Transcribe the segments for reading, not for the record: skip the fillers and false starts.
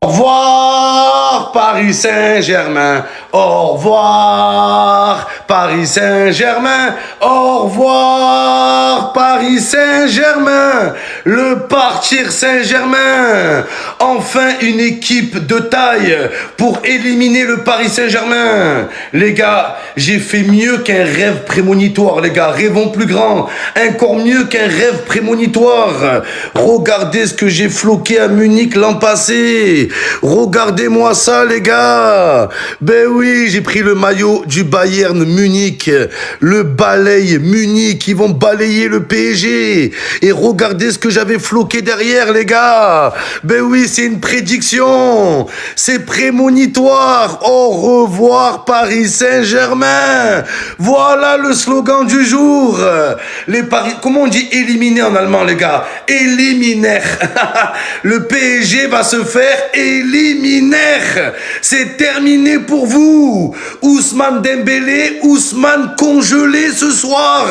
Au revoir Paris Saint-Germain, au revoir Paris Saint-Germain, au revoir Paris Saint-Germain, le partir Saint-Germain, enfin une équipe de taille pour éliminer le Paris Saint-Germain. Les gars, j'ai fait mieux qu'un rêve prémonitoire, les gars, rêvons plus grand, encore mieux qu'un rêve prémonitoire. Regardez ce que j'ai floqué à Munich l'an passé. Regardez-moi ça, les gars. Ben oui, j'ai pris le maillot du Bayern Munich, le balaye Munich, ils vont balayer le PSG. Et regardez ce que j'avais floqué derrière, les gars. Ben oui, c'est une prédiction, c'est prémonitoire. Au revoir Paris Saint-Germain. Voilà le slogan du jour. Les Paris, comment on dit éliminer en allemand, les gars? Éliminaire. Le PSG va se faire éliminaire. C'est terminé pour vous. Ousmane Dembélé, Ousmane congelé ce soir.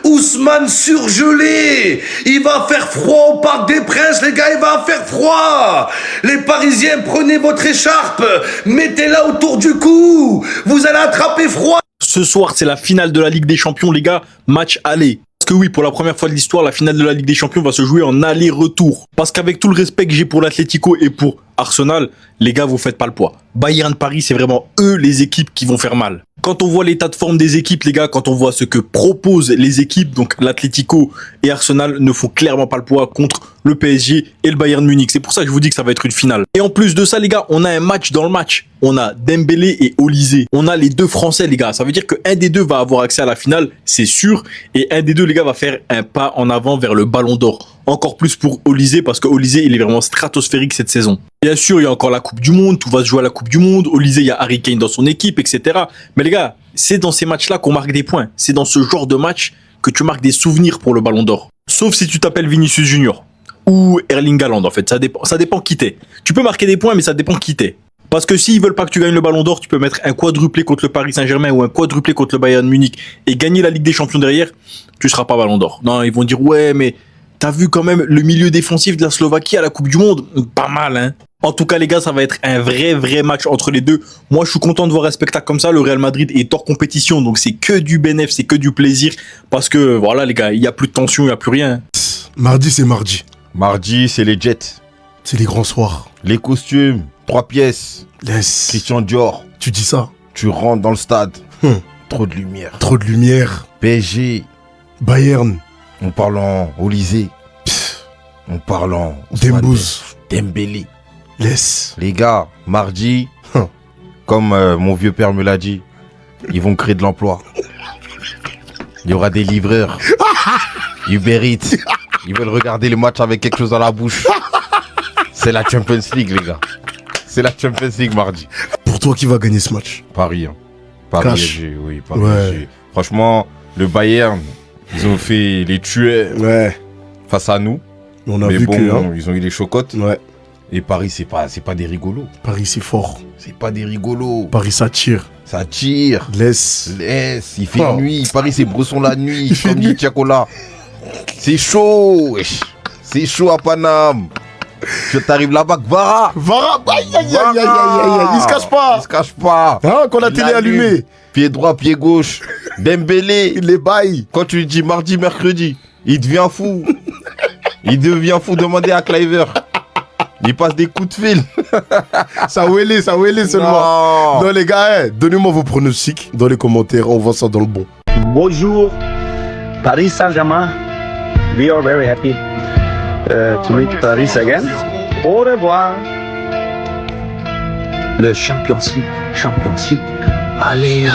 Ousmane surgelé. Il va faire froid au Parc des Princes, les gars, il va faire froid. Les Parisiens, prenez votre écharpe, mettez-la autour du cou. Vous allez attraper froid. Ce soir, c'est la finale de la Ligue des Champions, les gars. Match aller. Parce que oui, pour la première fois de l'histoire, la finale de la Ligue des Champions va se jouer en aller-retour. Parce qu'avec tout le respect que j'ai pour l'Atlético et pour Arsenal, les gars, vous faites pas le poids. Bayern Paris, c'est vraiment eux les équipes qui vont faire mal. Quand on voit l'état de forme des équipes, les gars, quand on voit ce que proposent les équipes, donc l'Atlético et Arsenal ne font clairement pas le poids contre le PSG et le Bayern Munich. C'est pour ça que je vous dis que ça va être une finale. Et en plus de ça, les gars, on a un match dans le match. On a Dembélé et Olysée. On a les deux Français, les gars. Ça veut dire qu'un des deux va avoir accès à la finale, c'est sûr. Et un des deux, les gars, va faire un pas en avant vers le Ballon d'Or. Encore plus pour Olysée, parce que Olysée, il est vraiment stratosphérique cette saison. Bien sûr, il y a encore la Coupe du Monde, tout va se jouer à la Coupe du Monde. Olysée, il y a Harry Kane dans son équipe, etc. Mais les gars, c'est dans ces matchs-là qu'on marque des points. C'est dans ce genre de match que tu marques des souvenirs pour le Ballon d'Or. Sauf si tu t'appelles Vinicius Junior ou Erling Haaland, en fait. Ça dépend qui t'es. Tu peux marquer des points, mais ça dépend qui t'es. Parce que s'ils veulent pas que tu gagnes le Ballon d'Or, tu peux mettre un quadruplé contre le Paris Saint-Germain ou un quadruplé contre le Bayern Munich et gagner la Ligue des Champions derrière, tu seras pas Ballon d'Or. Non, ils vont dire ouais, mais t'as vu quand même le milieu défensif de la Slovaquie à la Coupe du Monde? Pas mal, hein. En tout cas, les gars, ça va être un vrai match entre les deux. Moi, je suis content de voir un spectacle comme ça. Le Real Madrid est hors compétition, donc c'est que du bénéf, c'est que du plaisir. Parce que, voilà, les gars, il n'y a plus de tension, il n'y a plus rien. Mardi, c'est mardi. Mardi, c'est les Jets. C'est les grands soirs. Les costumes, 3 pièces. Laisse. Christian Dior. Tu dis ça. Tu rentres dans le stade. Trop de lumière. Trop de lumière. PSG. Bayern. On parle en Olysée. On parle en Dembouz. Dembélé. Laisse. Les gars, mardi, comme mon vieux père me l'a dit, ils vont créer de l'emploi. Il y aura des livreurs. Uber Eats. Ils veulent regarder les matchs avec quelque chose dans la bouche. C'est la Champions League, les gars. C'est la Champions League mardi. Pour toi, qui va gagner ce match? Paris. Hein. Paris, Cash. oui, Paris. Ouais. Franchement, le Bayern, ils ont fait les tueurs face à nous. On a mais vu bon, que, hein. ils ont eu les chocottes. Ouais. Et Paris, c'est pas des rigolos. Paris, c'est fort. C'est pas des rigolos. Paris, ça tire. Ça tire. Laisse. Il fait nuit. Paris, c'est Bresson la nuit. Comme dit Tiakola. C'est chaud. Wesh. C'est chaud à Paname. Tu t'arrives là-bas, Vara. Aïe. Il se cache pas. Il se cache pas. Hein, quand la télé est allumée. Pied droit, pied gauche. Dembélé. Il les baille. Quand tu lui dis mardi, mercredi, il devient fou. Il devient fou. Demandez à Cliver. Il passe des coups de fil. Ça ouélé seulement. Non, les gars, donnez-moi vos pronostics dans les commentaires. On voit ça dans le bon. Bonjour, Paris Saint-Germain. We are very happy to meet Paris again. Au revoir. Le Champions League. Allez.